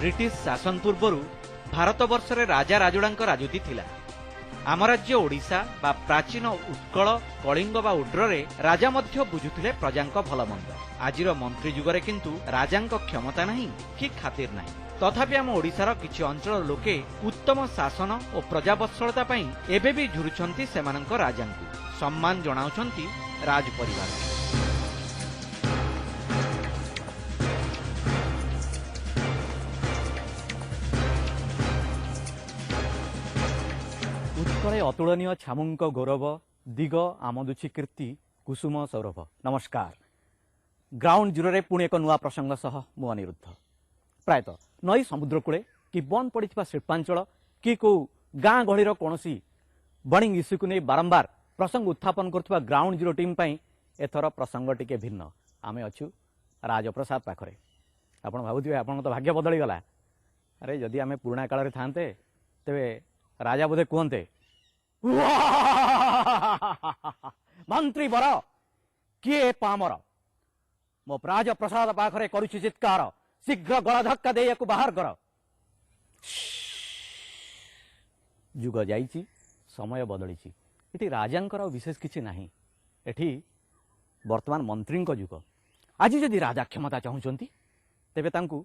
British शासन पूर्व भारतवर्ष रे राजा राजुड़ांक राजुती थिला। आम राज्य ओडिशा बा प्राचीन उत्कल कलिंग बा उड्रे राजा मध्य बुझुथिले प्रजांक भलमंद। आजिर मंत्री जुगरे किंतु राजांक क्षमता नहीं कि खातिर नहीं। तथापि आम ओडिशार किछि अंचल लोके उत्तम शासन और प्रजावत्सलता पई एबे भी झुरुछंती सेमानंक राजांकु सम्मान जणाउछंती राज परिवार। उत्कले अतुलनीय छामुंक गौरव दिग आमदुची कीर्ति कुसुम सौरभ। नमस्कार। ग्राउंड जीरो रे पुणी एक नुआ प्रसंग सह मु अनिरुद्ध। प्रायतः नई समुद्रकूले कि बंद पड़ा शिल्पांचल कि कौ गाँ गहलीर कौन बर्णिंग इश्यू को नहीं बारंबार प्रसंग उत्थापन करुवा ग्राउंड जीरो टीम एथर प्रसंग टिके भिन्न। आमे अच्छु राजप्रसाद पाखरे। आपण भावुथिबे आपण तो भाग्य बदली गला। अरे जदि आमे पुराणा काल रे थांते तेबे राजा बोधे कहते मंत्री बर किए पामर मो राजप्रसाद पाखरे करुछि चित्कार शीघ्र गला धक्का दे याकु बाहर कर। जुग जाइछि समय बदलिछि। एठी राजांकर विशेष किछि नाही। एठी वर्तमान मंत्रींक जुग। आज जदि राजा क्षमता चाहुचंती तेबे तांकु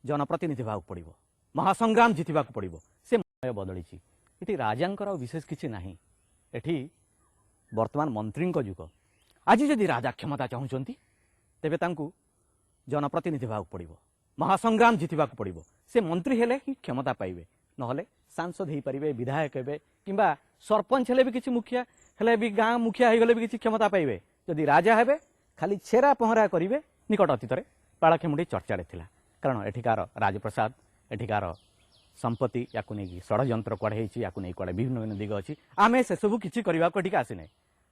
जनप्रतिनिधि भाग पड़िबो महासंग्राम जितिबाकु पड़िबो। से समय बदलिछि। एठी राजांकर विशेष किछि नाही। एठी वर्तमान मंत्रींक जुग। आज जदि राजा क्षमता चाहुचंती तेबे तांकु जनप्रतिनिधि भाग पड़िबो महासंग्राम जितिबाकु पड़िबो। से मंत्री हेले ही क्षमता पाइबे नहले सांसद हेई परिबे विधायक हेबे किंबा सरपंच हेले भी किछि मुखिया हेले भी गाँ मुखिया हेई गले भी किछि क्षमता पाइबे। जदि राजा हेबे खाली छेरा पहरा करिवे। निकट अतीत रे पाळाखेमुंडी चर्चारे थिला। कारण एठिकार राजप्रसाद एठिकार संपत्ति याकु नेकी षडयंत्र कुआडे हेछि याकु नै कुआडे विभिन्न विभिन्न दिग अछि। आमे से सब किछि करिवा को ठीक आसिने।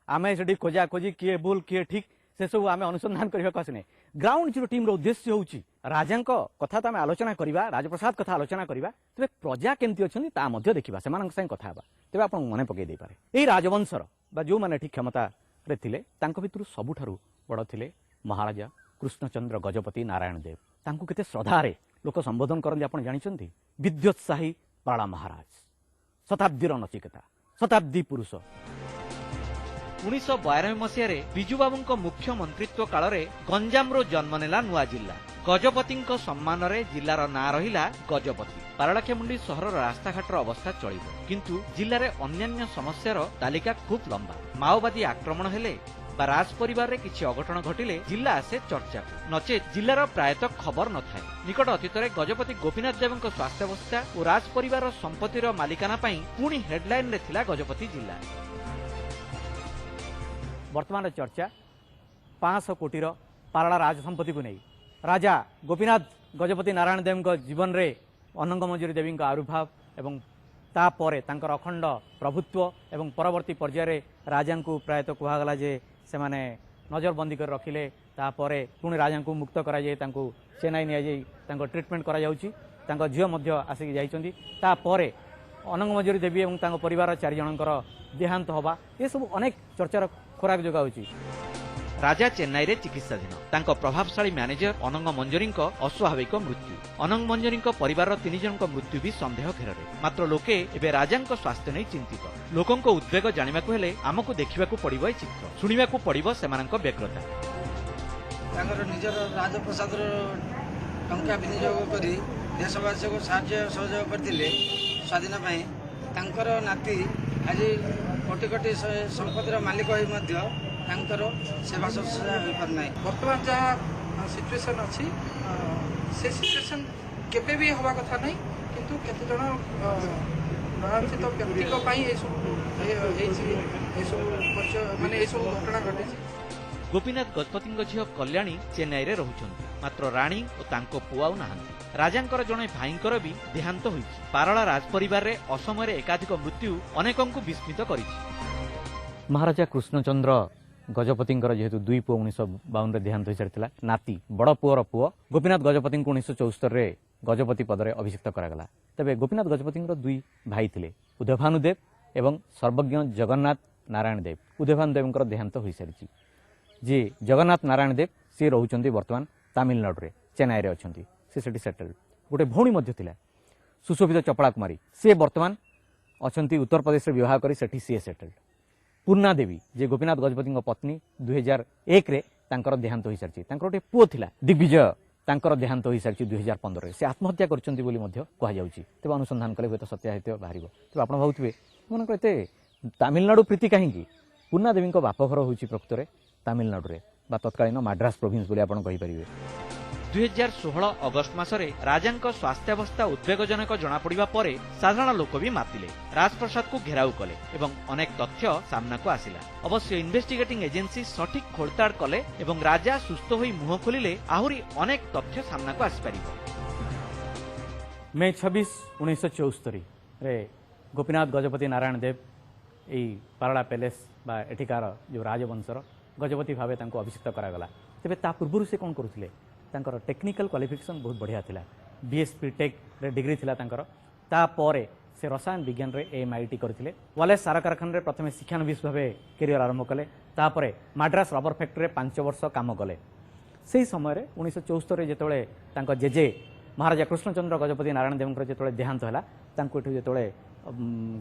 आमे सेठी खोजा खोजी किए भूल किए ठीक से सब आमे अनुसंधान करिवा को आसिने। ग्राउंड जीरो टीम रो उद्देश्य होउछि राजांक कथा त आमे आलोचना करिवा राजप्रसाद कथा आलोचना करिवा तबे प्रजा केमति अछंती ता मध्ये देखिबा सेमानक संग कथा हबा। तबे आपण मने पकई दे पारे एई राजवंशर बा जो माने ठीक क्षमता रे थिले तांको भितरु सबुठारु बड़ थिले महाराजा कृष्णचंद्र गजपति नारायण देव। तांको केते श्रद्धा रे लोक संबोधन करନ୍ତି आपण जानिछंती विद्योत्साही पाला महाराज शताब्दीर नचिकेता शताब्दी पुरुष। 1992 मसीह बिजुबाबू मुख्य मंत्रित्व काल गंजाम जन्म नेला नुआ जिला। गजपति सम्मान रे जिलार ना रहिला गजपति। पारलाखेमुंडी सहर रास्ताघाटर अवस्था चलिबो किंतु जिले में अन्यान्य समस्यार तालिका खूब लंबा। माओवादी आक्रमण हेले बा राज परिवार रे किछि अघटन घटिले जिला आसे चर्चा नचेत जिलार प्रायतः खबर न थाए। निकट अतीत रे गजपति गोपीनाथ देवଙ୍କ स्वास्थ्यावस्था और राज परिवार संपत्तिर मालिकाना पई पुणी हेडलाइन रे थिला गजपति जिला। वर्तमान चर्चा 500 कोटी पारला राज संपत्ति को नहीं राजा गोपीनाथ गजपति नारायण देव जीवन रे अनंग मंजरी देवी आविर्भाव एवं तापर तांकर अखंड प्रभुत्व एवं परवर्ती पर्यायर राजा को प्रायतः कहगला जे से माने नजरबंदी कर रखिले। तापर पुणी राजा को मुक्त करा जाय तांको चेन्नई निया जाय तांको ट्रीटमेंट करा जाउची। तांको झियो मध्य आसिक जाइचंदी। तापर अनंग मंजरी देवी एवं तांको परिवार 4 जनकर देहांत हवा ये सब अनेक चर्चार खोराक जोगाउची। राजा चेन्नई रे चिकित्साधीन। तांको प्रभावशाली मैनेजर अनंग मंजरी अस्वाभाविक मृत्यु। अनंग मंजरी परिवार 3 जन मृत्यु भी संदेह घेर। मात्र लोके एबे राजा स्वास्थ्य नहीं चिंतित। लोकों उद्वेग जानिबा को हेले आमको देखिबाकू पड़िबो। चित्र शुणिबाकू पड़िबो सेमानक व्यग्रता। तांकर निजर राजप्रसाद टंका विनियोग करी देशवासी को साहाय्य सहयोग करथिले स्वाधीन पई। तांकर नाती आज कोटी कोटी संपत्तिर मालिक होई मध्य तांकर सेवा शुश्रूषा हो पार नाही। वर्तमान जहाँ सिचुएशन अच्छी से सिचुएशन केबे भी हवा कथा नहीं किंतु केते जण प्रभावित व्यक्ति को पाई ए सब माने ए सब घटना घटिछि। गोपीनाथ गजपति झील कल्याणी चेन्नई रे रहुछंती। मात्र राणी और तांको पुआउ नाहांती। राजांकर जणे भाईंकर भी देहांत होईछि। पारला राज परिवार रे असमय एकाधिक मृत्यु अनेकंकु विस्मित करिछि। महाराजा कृष्णचंद्र गजपति जेहेतु 2 पुओ 1952 देहांत हो सारी नाती बड़ पुओर पुओ गोपीनाथ गजपति 1974 गजपति पदरे अभिषिक्त करागला। तेबे गोपीनाथ गजपति 2 भाई थिले उदयभानुदेव एवं सर्वज्ञ जगन्नाथ नारायण देव। उदयभानुदेव देहांत हो सारी जी जगन्नाथ नारायण देव सी रोचंती वर्तमान तमिलनाडु रे चेन्नई रे अछंती। से सेटल गोटे भौणी मध्य थिला सुशोभित चपड़ा कुमारी सी वर्तमान अच्छा उत्तर प्रदेश में विवाह कर सेठी सी सेटल्ड पूर्णा देवी जे गोपीनाथ गजपति पत्नी 2001 रे तांकर देहांत हो सारी गोटे पुओ थिला दिग्विजय तांकर देहांत हो सारी 2015 से आत्महत्या करछंती बोली मध्य कहा जाउची तेबे अनुसंधान कले हुए तो सत्याहित बाहर तेज आप भावुवे मन एत तमिलनाडु प्रीति कहीं पूर्णा देवी बापघर हूँ प्रकृत में तमिलनाडु रे बा तत्कालीन माड्रास प्रोविंस बोली आपन कहि परिबे 2016 अगस्ट मासरे राजांक स्वास्थ्यावस्था उद्वेगजनक जना पड़िबा परे साधारण लोक भी मातिले राजप्रसाद को घेराव कले एवं अनेक तथ्य सामना को आसिला अवश्य इन्वेस्टिगेटिंग एजेंसी सठिक खोलताड़ कले एवं राजा सुस्थ होई मुह खोलिले आहुरी अनेक तथ्य सामना को आसि परिबो मे 26 1974 रे गोपीनाथ गजपति नारायण देव यही पारड़ा पैलेस बा एठिकार जो राजवंशर गजपति भाव अभिषिक्त करागला तेबे ता पूर्व से कौन करुले टेक्निकल क्वालिफिकेशन बहुत बढ़िया थिला बीएसपी टेक रे डिग्री थिला तापर से रसायन विज्ञान रे एमआईटी करथिले वालेस सारा कारखाना रे प्रथमे शिक्षानविश भाव कैरियर आरंभ कले तापर माड्रास रबर फैक्ट्री रे 5 वर्ष काम कले से समय 1974 जेतोले तांको जेजे महाराजा कृष्णचंद्र गजपति नारायण देव जो देहांत है जो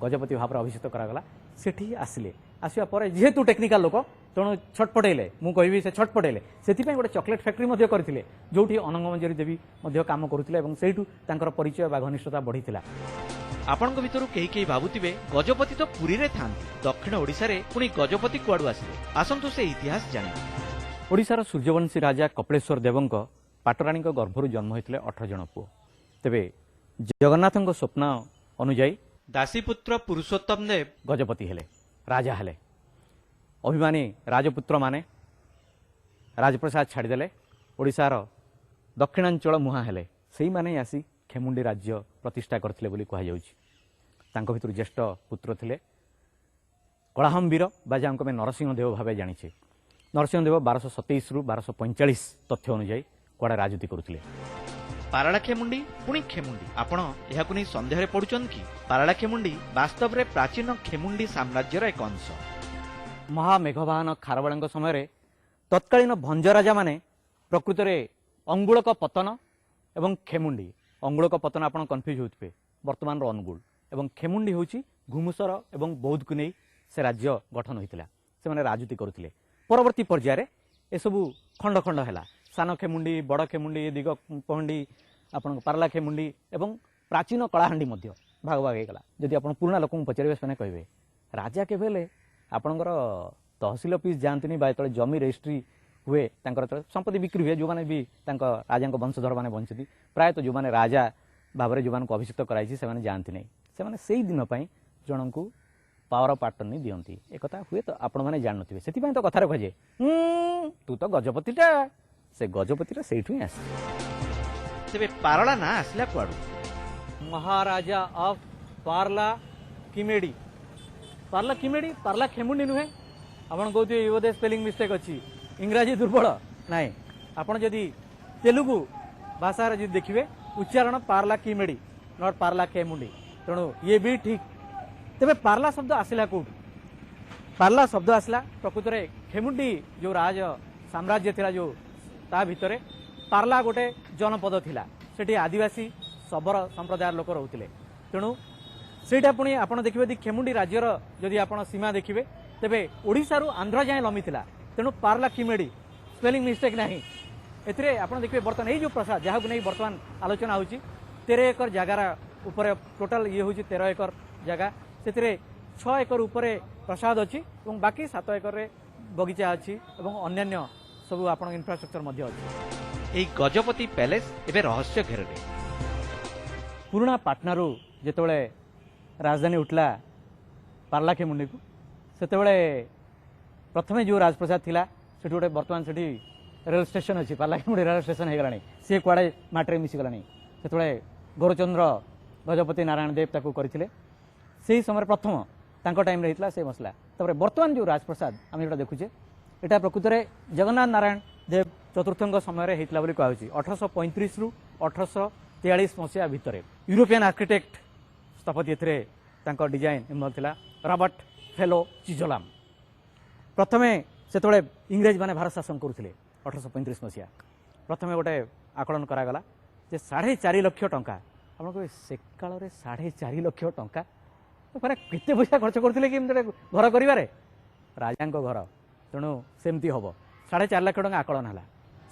गजपति भाव अभिषेक करागला सेठी आसिले आसवा पर जेहेतु टेक्निकल लोक तेणु छटपटेले मु कहबी से छटपटेले से गोटे चॉकलेट फैक्ट्री करते जो अनंगमंजरी देवी काम करुले से परिचय बा घनिष्ठता बढ़ी आपणक भितरु केही केही भाबुतिबे गजपति तो पुरी रे थांती दक्षिण ओडिसा रे पुनी गजपति कुआडू आसिले आसंतु से इतिहास जाने ओडिसार सूर्यवंशी राजा कपिलेश्वर देवंक पाटराणी गर्भरू जन्म होते 18 जन पुओ तेबे जगन्नाथ स्वप्न अनुजाई दासीपुत्र पुरुषोत्तम देव गजपति हेले राजा हेले अभिमानी राजपुत्र माने राजप्रसाद छाड़देले ओडिसार दक्षिणांचल मुहां हेले सेही माने आसी खेमुंडी राज्य प्रतिष्ठा करथिले बोली कहा जाउछि तांको भितर ज्येष्ठ पुत्र थिले कलाहमवीर बाजांक में नरसिंहदेव भावे जानिछे नरसिंहदेव 1227 रु 1245 तथ्य अनुसार कुआडे राजनीति करुथिले पाराला खेमुंडी पुणी खेमुंडी आपण एहाकु नै संदेह रे पडुचन कि पाराला खेमुंडी वास्तव रे प्राचीन खेमुंडी साम्राज्यर एक अंश महामेघवाहन खारवाळ समय तत्कालीन भंज राजा माने प्रकृत में अंगुलक पतन एवं खेमुंडी अंगुलक पतन आप कन्फ्यूज होते वर्तमान अनुगुल एवं खेमुंडी हूँ घुमुसर एवं बौद्ध को नहीं से राज्य गठन होता से राजनीति करुले परवर्ती पर्यायर एसबू खंड खंड है सान खेमुंडी बड़ खेमुंडी दिग पहंडी आप पारला खेमुंडी एवं प्राचीन कलाहांडी भाग भाग होगा जदि आप पुराना लोक पचारे से कहे राजा केवे आपणकर तहसिल ऑफिस जाती जो जमी रजिस्ट्री हुए संपत्ति बिक्री हुए जो मैंने भी राजा वंशधर मैंने बंचती प्रायतः जो मैंने राजा भाव जो अभिषिक्त कराई से जाती नहीं से दिन जन को पावर पार्टन नहीं दिखती एक हुए तो आपण मैंने जान थे से तो कथार कहे तू तो गजपतिटा से गजपतिटा से आस तेरे पारला ना आसला कुआडू महाराजा ऑफ पारला किमेडी पारला खेमुंडी नुहे आपन कहते ये बोधे स्पेलिंग मिस्टेक अच्छी इंग्राजी दुर्बल नाई आपन जदि तेलुगु भाषा रे देखिए उच्चारण पारला किमेडी नॉट पारला खेमुंडी तेणु ये भी ठीक तेबे पारला शब्द आसला कौट पारला शब्द आसला प्रकृत में खेमुंडी जो राज साम्राज्य थिला जो ता भितरे पारला गोटे जनपद थिला सेठी आदिवासी शबर संप्रदाय लोक रोते तेणु सेटा पुणी आपड़ देखिए खेमुंडी राज्यर जदि आप सीमा देखिए तेबे ओडिशा रु आंध्र जाए लमी थिला तेणु पारला किमेडी स्पेलिंग मिस्टेक नहीं एथिरे आप देखिए बर्तमान ये जो प्रसाद जहाँ को नहीं बर्तमान आलोचना होची 13 एकर जगार ऊपर टोटाल ये हूँ 13 एकर जगह से 6 एकर ऊपर प्रसाद अच्छी और बाकी 7 एकर बगीचा अच्छी अन्य सब आप इंफ्रास्ट्रक्चर अच्छी गजपति पैलेस एवं रहस्य घेर पुराना पाटनारू जिते राजधानी उठला पारला खेमुंडी को सेतेबेले प्रथमे जो राजप्रसाद थिला सेठी गोटे बर्तमान सेठी रेल स्टेशन अच्छी पारला खेमुंडी रेल स्टेशन हो गलानी सी कुआडे माटे मिसी गलानी सेतेबेले गौरचंद्र गजपति नारायण देव ताकू करथिले से समय प्रथम तांको टाइम रे हितला से मसला तापर बर्तमान जो राजप्रसाद आम जो देखुचे एटा प्रकृत में जगन्नाथ नारायण देव चतुर्थଙ୍କ समय रे हितला बोली कहउची 1835 रु 1843 मसिया भितर यूरोपियन आर्किटेक्ट स्थपति एथरे तांको डिजाइन इनवॉल्व थिला रॉबर्ट फेलो चिजोलाम प्रथमे सेतबेले इंग्रेज माने भारत शासन करुथिले 1835 मसिया प्रथमे गोटे आकलन करागला ଯେ 4.5 ଲକ୍ଷ ଟଙ୍କା ଆପଣ କହିବେ ସେ କାଳରେ 4.5 ଲକ୍ଷ ଟଙ୍କା ମାନେ କେତେ ପଇସା ଖର୍ଚ୍ଚ କରୁଥିଲେ କି ଏମିତି ଗୋଟେ ଘର କରିବାରେ ରାଜାଙ୍କ ଘର ତେଣୁ ସେମିତି ହେବ 4.5 ଲକ୍ଷ ଟଙ୍କା ଆକଳନ ହେଲା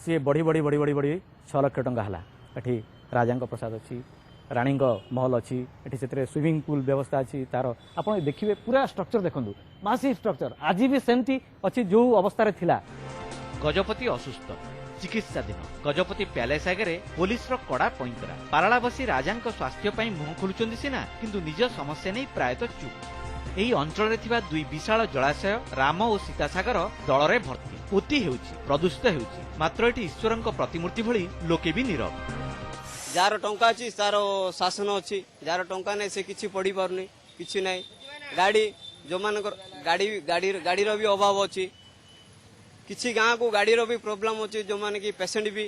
ସିଏ ବଢ଼ି ବଢ଼ି ବଢ଼ି ବଢ଼ି ବଢ଼ି 6 ଲକ୍ଷ ଟଙ୍କା ହେଲା ଏଠି ରାଜାଙ୍କ ପ୍ରସାଦ ଅଛି ରାଣୀଙ୍କ ମହଲ ଅଛି ଏଠି ସେଥିରେ ସୁଇମିଂ ପୁଲ୍ ବ୍ୟବସ୍ଥା ଅଛି ତାର ଆପଣ ଦେଖିବେ ପୁରା ଷ୍ଟ୍ରକ୍ଚର ଦେଖନ୍ତୁ ମାସିଭ୍ ଷ୍ଟ୍ରକ୍ଚର ଆଜି ବି ସେମିତି ଅଛି ଯେଉଁ ଅବସ୍ଥାରେ ଥିଲା ଗଜପତି ଅସୁସ୍ଥ ଚିକିତ୍ସାଧୀନ ଗଜପତି ପ୍ୟାଲେସ୍ ଆଗରେ ପୋଲିସର କଡ଼ା ପଇଁତରା ପାରଳାବାସୀ ରାଜାଙ୍କ ସ୍ୱାସ୍ଥ୍ୟ ପାଇଁ ମୁହଁ ଖୋଲୁଛନ୍ତି ସିନା କିନ୍ତୁ ନିଜ ସମସ୍ୟା ନେଇ ପ୍ରାୟତଃ ଚୁପ୍ ଏହି ଅଞ୍ଚଳରେ ଥିବା ଦୁଇ ବିଶାଳ ଜଳାଶୟ ରାମ ଓ ସୀତାସାଗର ଦଳରେ ଭର୍ତ୍ତି ପୋତି ହେଉଛି ପ୍ରଦୂଷିତ ହେଉଛି ମାତ୍ର ଏଠି ଈଶ୍ୱରଙ୍କ ପ୍ରତିମୂର୍ତ୍ତି ଭଳି ଲୋକେ ବି ନୀରବ ଯାହାର ଟଙ୍କା ଅଛି ତାର ଶାସନ ଅଛି ଯାହାର ଟଙ୍କା ନାହିଁ ସେ କିଛି ପଢି ପାରୁନି କିଛି ନାହିଁ ଗାଡି ଯୋଉମାନଙ୍କର ଗାଡିର ବି ଅଭାବ ଅଛି କିଛି ଗାଁକୁ ଗାଡିର ବି ପ୍ରୋବ୍ଲେମ ଅଛି ଯୋଉମାନେ କି ପେସେଣ୍ଟ ବି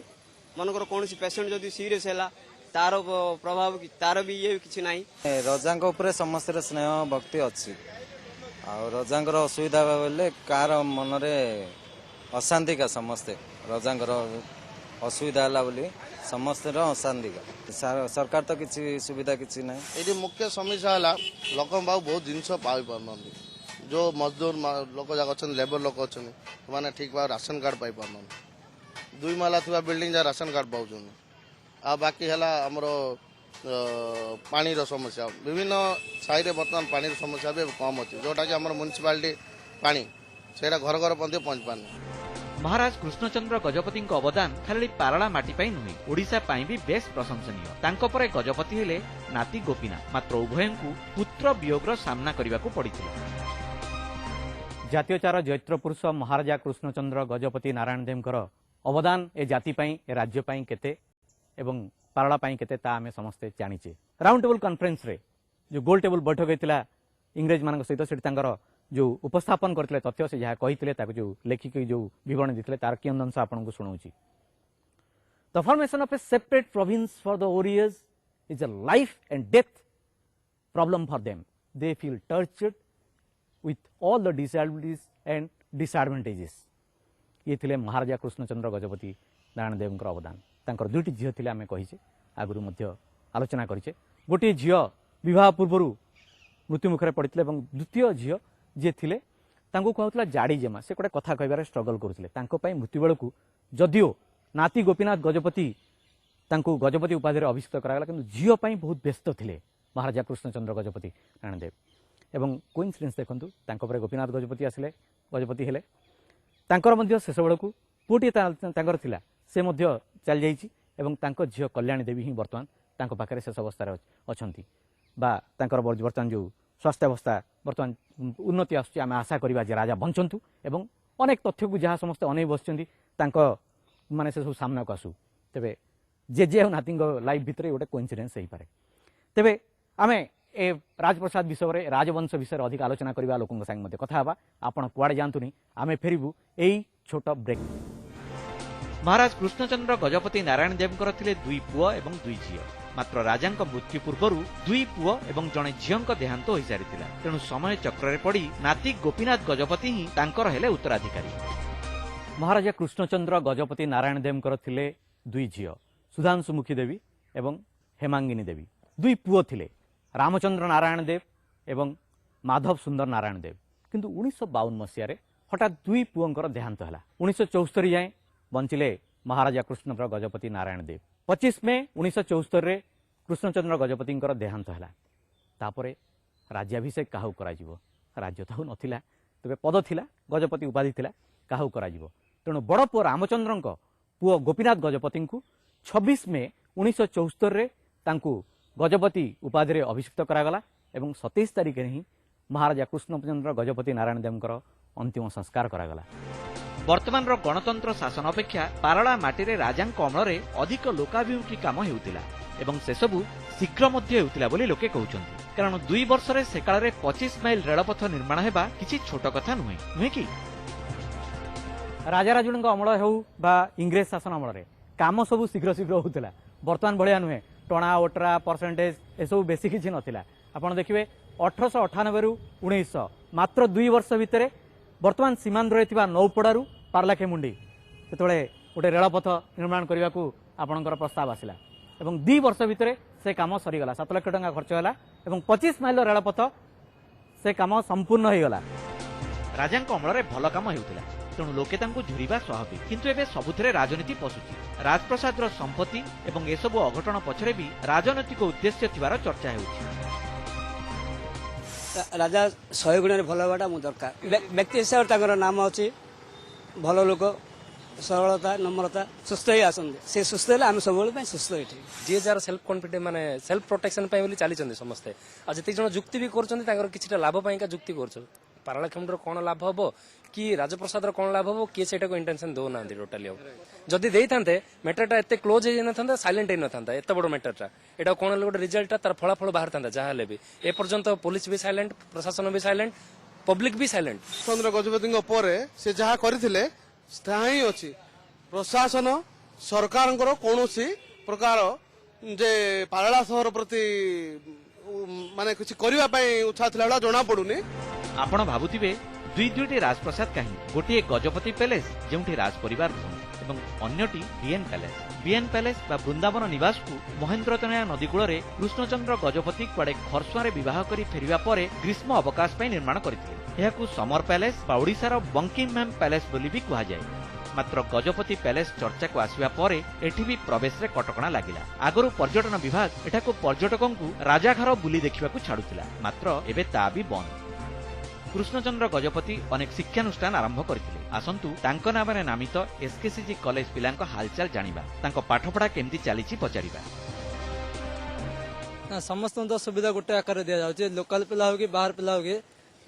ମନେକର କୌଣସି ପେସେଣ୍ଟ ଯଦି ସିରିୟସ୍ ହେଲା ତାର ପ୍ରଭାବ ତାର ବି ଇଏ କିଛି ନାହିଁ ରଜାଙ୍କ ଉପରେ ସମସ୍ତର ସ୍ନେହ ଭକ୍ତି ଅଛି ଆଉ ରଜାଙ୍କର ଅସୁବିଧା ବେଲେ କାହାର ମନରେ ଅଶାନ୍ତିକା ସମସ୍ତେ ରଜାଙ୍କର ଅସୁବିଧା ହେଲା ବୋଲି ସମସ୍ତର ଅଶାନ୍ତିକା ସରକାର ତ କିଛି ସୁବିଧା କିଛି ନାହିଁ ଏଠି ମୁଖ୍ୟ ସମସ୍ୟା ହେଲା ଲୋକଙ୍କ ପାଖକୁ ବହୁତ ଜିନିଷ ପାଇପାରୁନାହାନ୍ତି ଯେଉଁ ମଜଦୁର ଲୋକ ଯାକ ଅଛନ୍ତି ଲେବର ଲୋକ ଅଛନ୍ତି ସେମାନେ ଠିକ୍ ଭାବରେ ରାସନ କାର୍ଡ ପାଇପାରୁନାହାନ୍ତି 2 ମାଲା ଥିବା ବିଲ୍ଡିଂ ଯାହା ରାସନ କାର୍ଡ ପାଉଛନ୍ତି ଆଉ ବାକି ହେଲା ଆମର ପାଣିର ସମସ୍ୟା ବିଭିନ୍ନ ସାହିରେ ବର୍ତ୍ତମାନ ପାଣିର ସମସ୍ୟା ବି କମ୍ ଅଛି ଯେଉଁଟାକି ଆମର ମ୍ୟୁନିସିପାଲିଟି ପାଣି ସେଇଟା ଘର ଘର ମଧ୍ୟ ପହଞ୍ଚି ପାରୁନି ମହାରାଜ କୃଷ୍ଣଚନ୍ଦ୍ର ଗଜପତିଙ୍କ ଅବଦାନ ଖାଲି ପାରଳା ମାଟି ପାଇଁ ନୁହେଁ ଓଡ଼ିଶା ପାଇଁ ବି ବେଶ୍ ପ୍ରଶଂସନୀୟ ତାଙ୍କ ପରେ ଗଜପତି ହେଲେ ନାତି ଗୋପୀନାଥ ମାତ୍ର ଉଭୟଙ୍କୁ ପୁତ୍ର ବିୟୋଗର ସାମ୍ନା କରିବାକୁ ପଡ଼ିଥିଲା ଜାତୀୟଚାର ଜୈତ୍ର ପୁରୁଷ ମହାରାଜା କୃଷ୍ଣଚନ୍ଦ୍ର ଗଜପତି ନାରାୟଣ ଦେବଙ୍କର ଅବଦାନ ଏ ଜାତି ପାଇଁ ଏ ରାଜ୍ୟ ପାଇଁ କେତେ ଏବଂ ପାରଳା ପାଇଁ କେତେ ତା ଆମେ ସମସ୍ତେ ଜାଣିଛେ ରାଉଣ୍ଡ ଟେବୁଲ କନଫରେନ୍ସରେ ଯେଉଁ ଗୋଲ ଟେବୁଲ ବୈଠକ ହୋଇଥିଲା ଇଂରେଜମାନଙ୍କ ସହିତ ସେଠି ତାଙ୍କର जो उपस्थापन करते तथ्य से जहाँ कही जो लेखिक जो विवरण देते तार कि अंश आपको शुणाऊँ the formation of a separate province for the Oriyas is a life and death problem for them they feel tortured with all the disabilities and disadvantages ये थे महाराजा कृष्णचंद्र गजपति नारायण देव अवदान तांकर दुईटी झील थे आम कहीचे आगुरी आलोचना करें गोटे झील विवाह पूर्व मृत्यु मुखर पड़ते द्वितीय झील जी थे कहला जाड़ी जेमा से गोटे कथा कह स्ट्रगल करुले मृत्यु बेलू जदिओ नाती गोपीनाथ गजपति गजपति उपाधि अभिषिक्त कराला किंतु झील बहुत व्यस्त थे महाराजा कृष्णचंद्र गजपति नारायण देव एवं कोइंसिडेंस देखंतु गोपीनाथ गजपति आसिले गजपति हेले शेष बेलू पुटी थिला से चल जाइए झील कल्याणी देवी ही बर्तमान पाखे शेष अवस्था अच्छा बर्तमान जो स्वास्थ्यावस्था बर्तमान उन्नति आम आशा करवा राजा बंचतु एवं अनेक तथ्य को जहाँ समस्त अनै बस माने से सब सामना को आसू तेरे जेजे और नाती लाइफ भितर गोटे कोइंसिडेंस हो पाए तेरे आम ए राजप्रसाद विषय में राजवंश विषय अधिक आलोचना करवा लोक संगे कथा आपण कुआड़े जातुनी आम फेरबू यही छोट ब्रेक महाराज कृष्णचंद्र गजपति नारायण देवकर थिले 2 पुओ एवं 2 झील मात्र राजांक मृत्यु पूर्व 2 पुओ एवं जड़े झील देहांत हो सारी तेणु समय चक्र पड़ी नाती गोपीनाथ गजपति ही तांकर हेले उत्तराधिकारी महाराजा कृष्णचंद्र गजपति नारायण देवकर थिले 2 झील सुधांशुमुखी देवी एवं हेमांगिनी देवी 2 पुओ थिले रामचंद्र नारायण देव एवं माधव सुंदर नारायण देव किंतु 1952 मसीह हठात 2 पुओंकर देहांत है 1974 जाए बंचिले महाराजा कृष्णचंद्र गजपति नारायण देव 25 मे 1974 कृष्णचंद्र गजपति देहांत है तापर राज्याभिषेक काहू राज्य तो नाला तेरे पद थिला गजपति उपाधि थिला काहू तेणु बड़ पुओ रामचंद्र पुओ गोपीनाथ गजपति 26 मे 1974 गजपति उपाधि अभिषिक्त करागला एवं 27 तारिख ही महाराजा कृष्णचंद्र गजपति नारायण देवकर अंतिम संस्कार करागला वर्तमान गणतंत्र शासन अपेक्षा पारला माटी राजांक अमल अधिक लोकाभिमुखी काम हेउतिला एवं से सबु शीघ्र मध्य हेउतिला बोली लोके कहउछन्ति कारण 2 वर्ष रे से काल रे 25 माइल रेलपथ निर्माण हेबा किछि छोट कथा नुहे कि राजाराजुड़क अमल हो इंग्रेज शासन अमल काम सब शीघ्र शीघ्र होता बर्तमान भाया नुहे टणा ओटरा परसेंटेज एसबू बेसी किसी नाला आपड़ देखिए 1898 रु 1900 मात्र 2 वर्ष भितर बर्तमान सीमांध्र नौपड़ारू पार्लाखेमुंडी से गोटे रेलपथ निर्माण करने को आपणकर प्रस्ताव आसला ଏବଂ 2 ବର୍ଷ ଭିତରେ ସେ କାମ ସରିଗଲା। 7 ଲକ୍ଷ ଟଙ୍କା ଖର୍ଚ୍ଚ ହେଲା ଏବଂ 25 ମାଇଲ ରେଳପଥ ସେ କାମ ସମ୍ପୂର୍ଣ୍ଣ ହୋଇଗଲା। ରାଜାଙ୍କ ଅମଳରେ ଭଲ କାମ ହେଉଥିଲା, ତେଣୁ ଲୋକେ ତାଙ୍କୁ ଝୁରିବା ସ୍ୱାଭାବିକ। କିନ୍ତୁ ଏବେ ସବୁଥିରେ ରାଜନୀତି ପଶୁଛି। ରାଜପ୍ରସାଦର ସମ୍ପତ୍ତି ଏବଂ ଏସବୁ ଅଘଟଣ ପଛରେ ବି ରାଜନୈତିକ ଉଦ୍ଦେଶ୍ୟ ଥିବାର ଚର୍ଚ୍ଚା ହେଉଛି। ରାଜା 100 ଗୁଣରେ ଭଲ ହେବାଟା ମୁଁ ଦରକାର। ବ୍ୟକ୍ତି ହିସାବରେ ତାଙ୍କର ନାମ ଅଛି, ଭଲ ଲୋକ, ସରଳତା, ନମ୍ରତା, ସୁସ୍ଥ ହେଇ ଆସନ୍ତି। ସେ ସୁସ୍ଥ ହେଲେ ଆମେ ସବୁବେଳେ ପାଇଁ ସୁସ୍ଥ ଏଠି। ଯିଏ ଯାହାର ସେଲ୍ଫ କନଫିଡେନ୍ସ ମାନେ ସେଲ୍ଫ ପ୍ରୋଟେକ୍ସନ ପାଇଁ ବୋଲି ଚାଲିଛନ୍ତି ସମସ୍ତେ। ଆଉ ଯେତିକି ଜଣ ଯୁକ୍ତି ବି କରୁଛନ୍ତି ତାଙ୍କର କିଛିଟା ଲାଭ ପାଇଁକା ଯୁକ୍ତି କରୁଛନ୍ତି। ପାରଳାଖେମୁଣ୍ଡିର କ'ଣ ଲାଭ ହବ କି ରାଜପ୍ରସାଦର କ'ଣ ଲାଭ ହବ କିଏ ସେଇଟାକୁ ଇଣ୍ଟେନସନ ଦେଉନାହାନ୍ତି ଟୋଟାଲି। ଆଉ ଯଦି ଦେଇଥାନ୍ତେ ମ୍ୟାଟରଟା ଏତେ କ୍ଲୋଜ ହେଇନଥାନ୍ତା, ସାଇଲେଣ୍ଟ ହେଇନଥାନ୍ତା। ଏତେ ବଡ଼ ମ୍ୟାଟରଟା ଏଇଟା କ'ଣ ହେଲେ ଗୋଟେ ରିଜଲ୍ଟଟା ତାର ଫଳାଫଳ ବାହାରିଥାନ୍ତା ଯାହା ହେଲେ ବି। ଏପର୍ଯ୍ୟନ୍ତ ପୋଲିସ ବି ସାଇଲେଣ୍ଟ, ପ୍ରଶାସନ ବି ସାଇଲେଣ୍ଟ, ପବ୍ଲିକ ବି ସାଇଲେଣ୍ଟ। ଚନ୍ଦ୍ର ଗଜପତିଙ୍କ ପରେ ସେ ଯାହା କରିଥିଲେ ତାହା ହିଁ ଅଛି। ପ୍ରଶାସନ ସରକାରଙ୍କର କୌଣସି ପ୍ରକାର ଯେ ପାରଳା ସହର ପ୍ରତି ମାନେ କିଛି କରିବା ପାଇଁ ଉତ୍ସାହ ଥିଲା ଭଳିଆ ଜଣା ପଡୁନି। ଆପଣ ଭାବୁଥିବେ ଦୁଇଟି ରାଜପ୍ରସାଦ କାହିଁକି? ଗୋଟିଏ ଗଜପତି ପ୍ୟାଲେସ ଯେଉଁଠି ରାଜ ପରିବାର ରୁହନ୍ତି ଏବଂ ଅନ୍ୟଟି ବିଏନ୍ ପ୍ୟାଲେସ। ବିଏନ୍ ପ୍ୟାଲେସ ବା ବୃନ୍ଦାବନ ନିବାସକୁ ମହେନ୍ଦ୍ରତନୟା ନଦୀ କୂଳରେ କୃଷ୍ଣଚନ୍ଦ୍ର ଗଜପତି କୁଆଡେ ଖରସୁଆଁରେ ବିବାହ କରି ଫେରିବା ପରେ ଗ୍ରୀଷ୍ମ ଅବକାଶ ପାଇଁ ନିର୍ମାଣ କରିଥିଲେ। ଏହାକୁ ସମର ପ୍ୟାଲେସ ବା ଓଡ଼ିଶାର ବଙ୍କିମହେମ ପ୍ୟାଲେସ ବୋଲି ବି କୁହାଯାଏ। ମାତ୍ର ଗଜପତି ପ୍ୟାଲେସ ଚର୍ଚ୍ଚାକୁ ଆସିବା ପରେ ଏଠି ବି ପ୍ରବେଶରେ କଟକଣା ଲାଗିଲା। ଆଗରୁ ପର୍ଯ୍ୟଟନ ବିଭାଗ ଏଠାକୁ ପର୍ଯ୍ୟଟକଙ୍କୁ ରାଜାଘର ବୁଲି ଦେଖିବାକୁ ଛାଡୁଥିଲା, ମାତ୍ର ଏବେ ତା ବି ବନ୍ଦ। କୃଷ୍ଣଚନ୍ଦ୍ର ଗଜପତି ଅନେକ ଶିକ୍ଷାନୁଷ୍ଠାନ ଆରମ୍ଭ କରିଥିଲେ। ଆସନ୍ତୁ ତାଙ୍କ ନାମରେ ନାମିତ ଏସ୍କେସିଜି କଲେଜ ପିଲାଙ୍କ ହାଲଚାଲ ଜାଣିବା, ତାଙ୍କ ପାଠପଢା କେମିତି ଚାଲିଛି ପଚାରିବା। ସମସ୍ତଙ୍କୁ ତ ସୁବିଧା ଗୋଟେ ଆକାରରେ ଦିଆଯାଉଛି, ଲୋକାଲ ପିଲା ହଉ କି ବାହାର ପିଲା ହଉ କି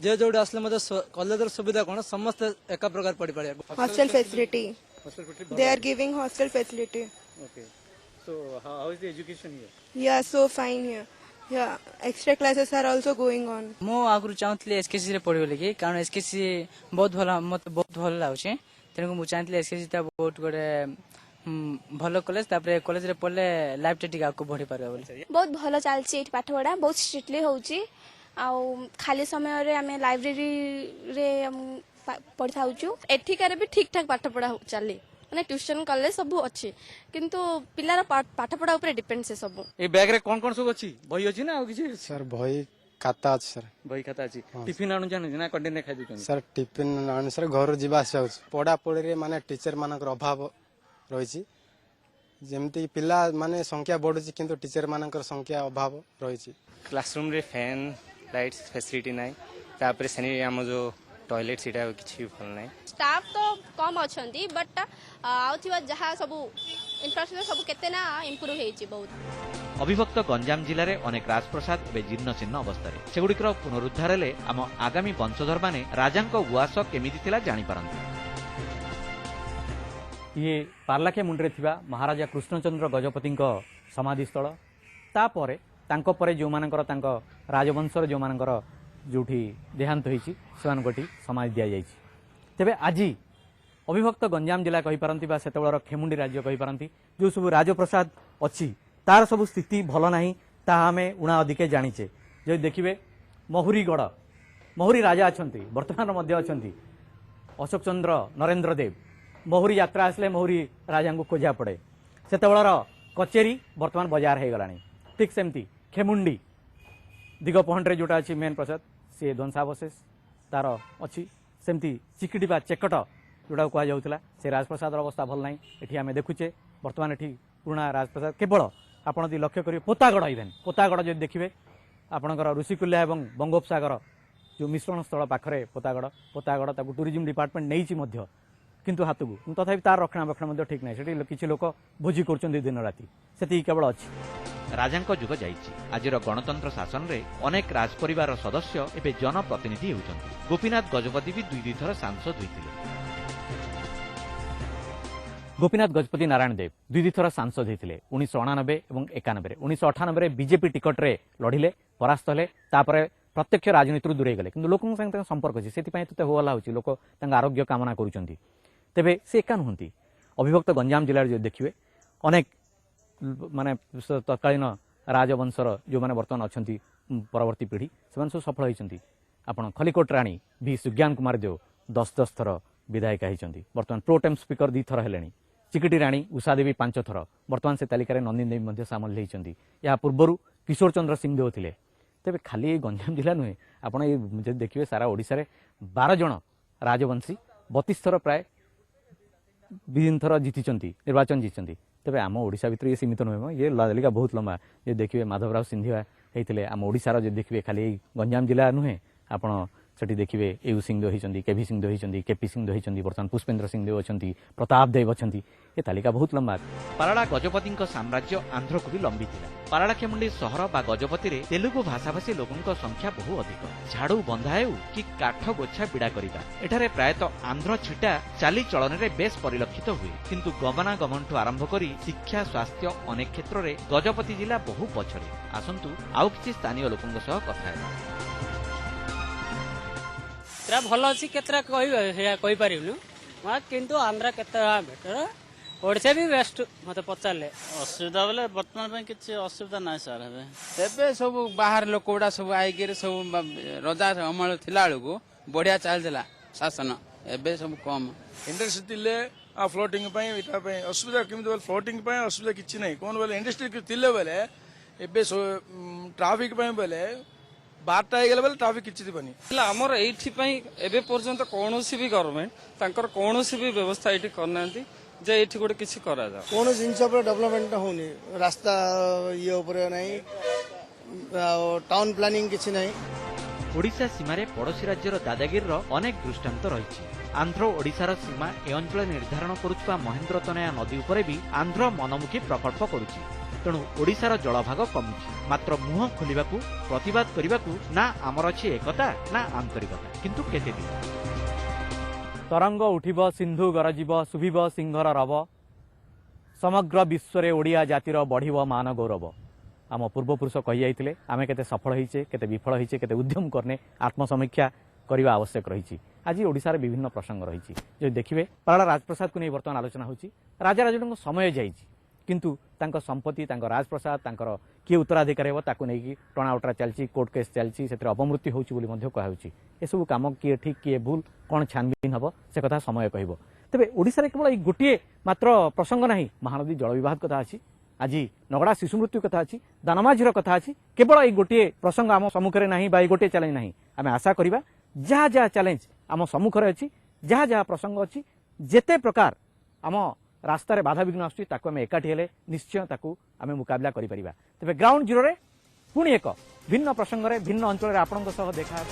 ଯେ ଯୋଉଠି ଆସିଲେ ମଧ୍ୟ କଲେଜର ସୁବିଧା କ'ଣ ସମସ୍ତେ ଏକା ପ୍ରକାର ପଢିପାରିବେ। Hostel facility. They are giving hostel facility. Okay. So how is the education here? Yeah, so fine here. Yeah, extra classes are also going on. ମୁଁ ଆଗରୁ ଚାହୁଁଥିଲି ଏସ୍କେସି ରେ ପଢିବି ବୋଲି, କାରଣ ଏସ୍କେସି ବହୁତ ଭଲ, ମତେ ବହୁତ ଭଲ ଲାଗୁଛି। ତେଣୁ ମୁଁ ଚାହିଁଥିଲି ଏସ୍କେସି ଟା ବହୁତ ଗୋଟେ ଭଲ କଲେଜ, ତାପରେ କଲେଜରେ ପଢିଲେ ଲାଇଫ ଟା ଟିକେ ଆଗକୁ ବଢି ପାରିବ ବୋଲି। ବହୁତ ଭଲ ଚାଲିଛି ଏଠି ପାଠପଢା, ବହୁତ ଷ୍ଟ୍ରିକ୍ଟଲି ହଉଛି। ଆଉ ଖାଲି ସମୟରେ ଆମେ ଲାଇବ୍ରେରୀରେ ପଢିଥାଉଛୁ। ଏଠିକାର ବି ଠିକ ଠାକ ପାଠପଢା ଚାଲେ, ମାନେ ଟ୍ୟୁସନ କଲେଜ ସବୁ ଅଛି, କିନ୍ତୁ ପିଲାର ପାଠପଢା ଉପରେ ଡିପେଣ୍ଡ ସେ ସବୁ। এই ব্যাগরে কোন কোন সব ଅଛି? বই ଅଛି না ଆଉ କିଛି? सर बही खाता अच्छी सर। ବହି ଖାତା ଅଛି। ଟିଫିନ ଆଣୁ ଜାଣୁ ନା କଣ୍ଟିନ୍ୟୁରେ ଖାଇ ଦଉଛନ୍ତି? सर टिफिन आने सर घर ଯିବା ଆସିବା ହେଉଛି। ପଢ଼ାପଢ଼ିରେ ମାନେ ଟିଚର ମାନଙ୍କର ଅଭାବ ରହିଛି। ଯେମିତି ପିଲା ମାନେ ସଂଖ୍ୟା ବଢୁଛି କିନ୍ତୁ ଟିଚର ମାନଙ୍କର ସଂଖ୍ୟା ଅଭାବ ରହିଛି। କ୍ଲାସରୁମ୍ ରେ ଫ୍ୟାନ୍ ଲାଇଟ୍ସ ଫ୍ୟାସିଲିଟି ନାହିଁ, ତାପରେ ସେନି ଆମ ଯୋଉ ଟଏଲେଟ୍ ସେଇଟା କିଛି ବି ଭଲ ନାହିଁ। ଷ୍ଟାଫ ତ କମ ଅଛନ୍ତି, ବଟ୍ ଆଉ ଥିବା ଯାହା ସବୁ ଇନଫ୍ରାଷ୍ଟ୍ରକ୍ଚର ସବୁ କେତେ ନା ଇମ୍ପ୍ରୁଭ ହେଇଛି ବହୁତ। ଅବିଭକ୍ତ ଗଞ୍ଜାମ ଜିଲ୍ଲାରେ ଅନେକ ରାଜପ୍ରସାଦ ଏବେ ଜୀର୍ଣ୍ଣଶୀର୍ଣ୍ଣ ଅବସ୍ଥାରେ। ସେଗୁଡ଼ିକର ପୁନରୁଦ୍ଧାର ହେଲେ ଆମ ଆଗାମୀ ବଂଶଧରମାନେ ରାଜାଙ୍କ ଉଆସ କେମିତି ଥିଲା ଜାଣିପାରନ୍ତି। ଇଏ ପାରଳାଖେମୁଣ୍ଡିରେ ଥିବା ମହାରାଜା କୃଷ୍ଣଚନ୍ଦ୍ର ଗଜପତିଙ୍କ ସମାଧିସ୍ଥଳ। ତାପରେ ତାଙ୍କ ପରେ ଯେଉଁମାନଙ୍କର ତାଙ୍କ ରାଜବଂଶର ଯେଉଁମାନଙ୍କର ଯେଉଁଠି ଦେହାନ୍ତ ହୋଇଛି ସେମାନଙ୍କୁ ଏଠି ସମାଧି ଦିଆଯାଇଛି। ତେବେ ଆଜି ଅବିଭକ୍ତ ଗଞ୍ଜାମ ଜିଲ୍ଲା କହିପାରନ୍ତି ବା ସେତେବେଳର ଖେମୁଣ୍ଡି ରାଜ୍ୟ କହିପାରନ୍ତି, ଯେଉଁ ସବୁ ରାଜପ୍ରସାଦ ଅଛି ତାର ସବୁ ସ୍ଥିତି ଭଲ ନାହିଁ, ତାହା ଆମେ ଉଣା ଅଧିକେ ଜାଣିଛେ। ଯଦି ଦେଖିବେ ମହୁରୀଗଡ଼, ମହୁରୀ ରାଜା ଅଛନ୍ତି, ବର୍ତ୍ତମାନ ମଧ୍ୟ ଅଛନ୍ତି ଅଶୋକ ଚନ୍ଦ୍ର ନରେନ୍ଦ୍ର ଦେବ। ମହୁରୀ ଯାତ୍ରା ଆସିଲେ ମହୁରୀ ରାଜାଙ୍କୁ ଖୋଜା ପଡ଼େ। ସେତେବେଳର କଚେରୀ ବର୍ତ୍ତମାନ ବଜାର ହେଇଗଲାଣି। ଠିକ୍ ସେମିତି ଖେମୁଣ୍ଡି ଦିଗପହଣ୍ଡିରେ ଯେଉଁଟା ଅଛି ମେନ୍ ପ୍ରସାଦ ସିଏ ଧ୍ୱଂସାବଶେଷ ତାର ଅଛି। ସେମିତି ଚିକିଟି ବା ଚେକଟ ଯେଉଁଟାକୁ କୁହାଯାଉଥିଲା ସେ ରାଜପ୍ରସାଦର ଅବସ୍ଥା ଭଲ ନାହିଁ। ଏଠି ଆମେ ଦେଖୁଛେ ବର୍ତ୍ତମାନ ଏଠି ପୁରୁଣା ରାଜପ୍ରସାଦ କେବଳ ଆପଣ ଯଦି ଲକ୍ଷ୍ୟ କରିବେ ପୋତାଗଡ଼ ଇଭେନ୍ ପୋତାଗଡ଼ ଯଦି ଦେଖିବେ ଆପଣଙ୍କର ଋଷିକୁଲ୍ୟା ଏବଂ ବଙ୍ଗୋପସାଗର ଯେଉଁ ମିଶ୍ରଣ ସ୍ଥଳ ପାଖରେ ପୋତାଗଡ଼ ତାକୁ ଟୁରିଜିମ୍ ଡିପାର୍ଟମେଣ୍ଟ ନେଇଛି ମଧ୍ୟ, କିନ୍ତୁ ହାତକୁ ତଥାପି ତାର ରକ୍ଷଣାବେକ୍ଷଣ ମଧ୍ୟ ଠିକ୍ ନାହିଁ। ସେଠି କିଛି ଲୋକ ଭୋଜି କରୁଛନ୍ତି ଦିନ ରାତି, ସେତିକି କେବଳ ଅଛି। ରାଜାଙ୍କ ଯୁଗ ଯାଇଛି। ଆଜିର ଗଣତନ୍ତ୍ର ଶାସନରେ ଅନେକ ରାଜପରିବାରର ସଦସ୍ୟ ଏବେ ଜନପ୍ରତିନିଧି ହେଉଛନ୍ତି। ଗୋପୀନାଥ ଗଜପତି ବି ଦୁଇ ଥର ସାଂସଦ ହୋଇଥିଲେ। ଗୋପୀନାଥ ଗଜପତି ନାରାୟଣ ଦେବ ଦୁଇ ଥର ସାଂସଦ ହୋଇଥିଲେ 1999 ଏବଂ 91। 1998ରେ ବିଜେପି ଟିକଟରେ ଲଢ଼ିଲେ, ପରାସ୍ତ ହେଲେ, ତାପରେ ପ୍ରତ୍ୟକ୍ଷ ରାଜନୀତିରୁ ଦୂରେଇ ଗଲେ। କିନ୍ତୁ ଲୋକଙ୍କ ସାଙ୍ଗେ ତାଙ୍କ ସମ୍ପର୍କ ଅଛି, ସେଥିପାଇଁ ଏତେ ହୋହଲ୍ଲା ହେଉଛି, ଲୋକ ତାଙ୍କ ଆରୋଗ୍ୟ କାମନା କରୁଛନ୍ତି। ତେବେ ସେ ଏକା ନୁହନ୍ତି। ଅବିଭକ୍ତ ଗଞ୍ଜାମ ଜିଲ୍ଲାରେ ଯଦି ଦେଖିବେ ଅନେକ ମାନେ ତତ୍କାଳୀନ ରାଜବଂଶର ଯେଉଁମାନେ ବର୍ତ୍ତମାନ ଅଛନ୍ତି ପରବର୍ତ୍ତୀ ପିଢ଼ି ସେମାନେ ସବୁ ସଫଳ ହୋଇଛନ୍ତି। ଆପଣ ଖଲିକୋଟ ରାଣୀ ଭି ସୁଜ୍ଞାନ କୁମାର ଦେଓ 10 ଥର ବିଧାୟିକା ହୋଇଛନ୍ତି, ବର୍ତ୍ତମାନ ପ୍ରୋଟେମ୍ ସ୍ପିକର 2 ଥର ହେଲେଣି। चिकिटी राणी उषा देवी 5 थर बर्तमान से तालिकार नंदिनी देवी सामिल होती। या पूर्वर किशोर चंद्र सिंहदेव थे। तेज खाली गंजाम जिला नुहे आपड़ ये देखिए सारा ओडिशा रे 12 जन राजवंशी 32 थर प्राय विभिन्न थर जीति निर्वाचन जीति। तेज आम ओडिशा भितर ये सीमित नुहे ये तालिका बहुत लंबा। ये देखिए माधवराव सिंधिया होते आम ओडिशार जो देखिए खाली गंजाम जिला नुहे आपड़ सेठी देखिए एयू सिंहदेव होती, केवी सिंहदेव होती, केपी सिंहदेव होती, बर्तमान पुष्पेन्द्र सिंहदेव अच्छा, प्रताप देव अच्छा। ये तालिका बहुत लंबा। ପାରାଳା ଗଜପତିଙ୍କ ସାମ୍ରାଜ୍ୟ ଆନ୍ଧ୍ରକୁ ବି ଲମ୍ବିଥିଲା। ପାରଳାଖେମୁଣ୍ଡି ସହର ବା ଗଜପତିରେ ତେଲୁଗୁ ଭାଷାଭାଷୀ ଲୋକଙ୍କ ସଂଖ୍ୟା ବହୁ ଅଧିକ। ଝାଡୁ ବନ୍ଧା ହେଉ କି କାଠ ଗୋଛା ବିଡ଼ା କରିବା, ଏଠାରେ ପ୍ରାୟତଃ ଆନ୍ଧ୍ର ଛିଟା ଚାଲିଚଳନରେ ବେଶ ପରିଲକ୍ଷିତ ହୁଏ। କିନ୍ତୁ ଗମନାଗମନଠୁ ଆରମ୍ଭ କରି ଶିକ୍ଷା, ସ୍ୱାସ୍ଥ୍ୟ ଅନେକ କ୍ଷେତ୍ରରେ ଗଜପତି ଜିଲ୍ଲା ବହୁ ପଛରେ। ଆସନ୍ତୁ ଆଉ କିଛି ସ୍ଥାନୀୟ ଲୋକଙ୍କ ସହ କଥା ହେବା। ଭଲ ଅଛି କେତେଟା କହିପାରିବୁନି କିନ୍ତୁ ଆନ୍ଧ୍ର କେତେ ବେଟର, ଓଡ଼ିଶା ବି ବେଷ୍ଟ। ମତେ ପଚାରିଲେ ଅସୁବିଧା ବୋଲେ ବର୍ତ୍ତମାନ ପାଇଁ କିଛି ଅସୁବିଧା ନାହିଁ ସାର୍। ଏବେ ସବୁ ବାହାର ଲୋକ ଗୁଡା ସବୁ ଆଇକିରି ସବୁ ରଜା ଅମଳ ଥିଲା ବେଳକୁ ବଢିଆ ଚାଲିଥିଲା ଶାସନ, ଏବେ ସବୁ କମ। इंडस्ट्री थिले फ्लोटिंग असुविधा केमी फ्लोटिंग असुविधा किसी ना कौन बोले इंडस्ट्री थिले बेले एबे ट्राफिक बेले 12टा हो गला ट्राफिक किसी थी आमर ये पर्यंत कौन भी गवर्नमेंट तांकर कौन भी व्यवस्था ये करना जे ये गोटे किसी करा कौन जिनस डेवलपमेंट होनी रास्ता ये नहीं टाउन प्लानिंग किसी नहीं। ओडिशा सीमारे पड़ोशी राज्यर दादागिरीर अनेक दृष्टांत रही। आंध्र ओडिशार सीमा ए अंचल निर्धारण करुवा महेंद्र तनया नदी उपरे भी आंध्र मनमुखी प्रकल्प करुछि। तेणु ओडिशार जलभाग कमुछि। मात्र मुह खोलिबाकू प्रतिवाद करिबाकू ना आमर अछि एकता ना आंतरिकता। किंतु केते दिन तरंग उठिब सिंधु गरजिब शुभिब सिंहर रव समग्र विश्व रे ओडिया जातिर बढ़िब मान गौरव। आम पूर्वपुरुष कही जाइए आम केते सफल होइचे केते विफल होइचे केते उद्यम करने आत्मसमीक्षा करने आवश्यक रही। आज ओडिशार विभिन्न प्रसंग रही। जो देखिए पाराला राजप्रसाद को नहीं बर्तमान आलोचना होची। राजा राजू समय जाइए किंतु तांको संपत्ति तांको राजप्रसाद तांकर किए उत्तराधिकारी हे ताकू नहीं टणाउटरा चलती कोर्ट केस चलती से अपमृत्यु होची बोली मध्य कहुची। एसबू कम किए ठीक किए भूल कौन छानबीन हम से कथा समय कह। तेज ओडिशा रे केवल गोटे मात्र प्रसंग नहीं, महानदी जल विवाद कथा अच्छी, आज नगड़ा शिशु मृत्यु कथा अच्छी, दानमाझीर कथा अच्छी। केवल ये गोटे प्रसंग आम सम्मुखें ना बा गोटे चैलेंज ना आम आशा करवा जहाँ जहाँ चैलेंज आम सम्मुखें अच्छी, जहाँ जहाँ प्रसंग अच्छी, जेते प्रकार आम रास्तार बाधा विघ्न आसुची ताकू आम एकाठी हेले निश्चय ताकू आम मुकाबला करि परिबा। तेबे ग्राउंड जीरो रे पुणी एक भिन्न प्रसंग रे भिन्न अंचल रे आपणक सह देखा।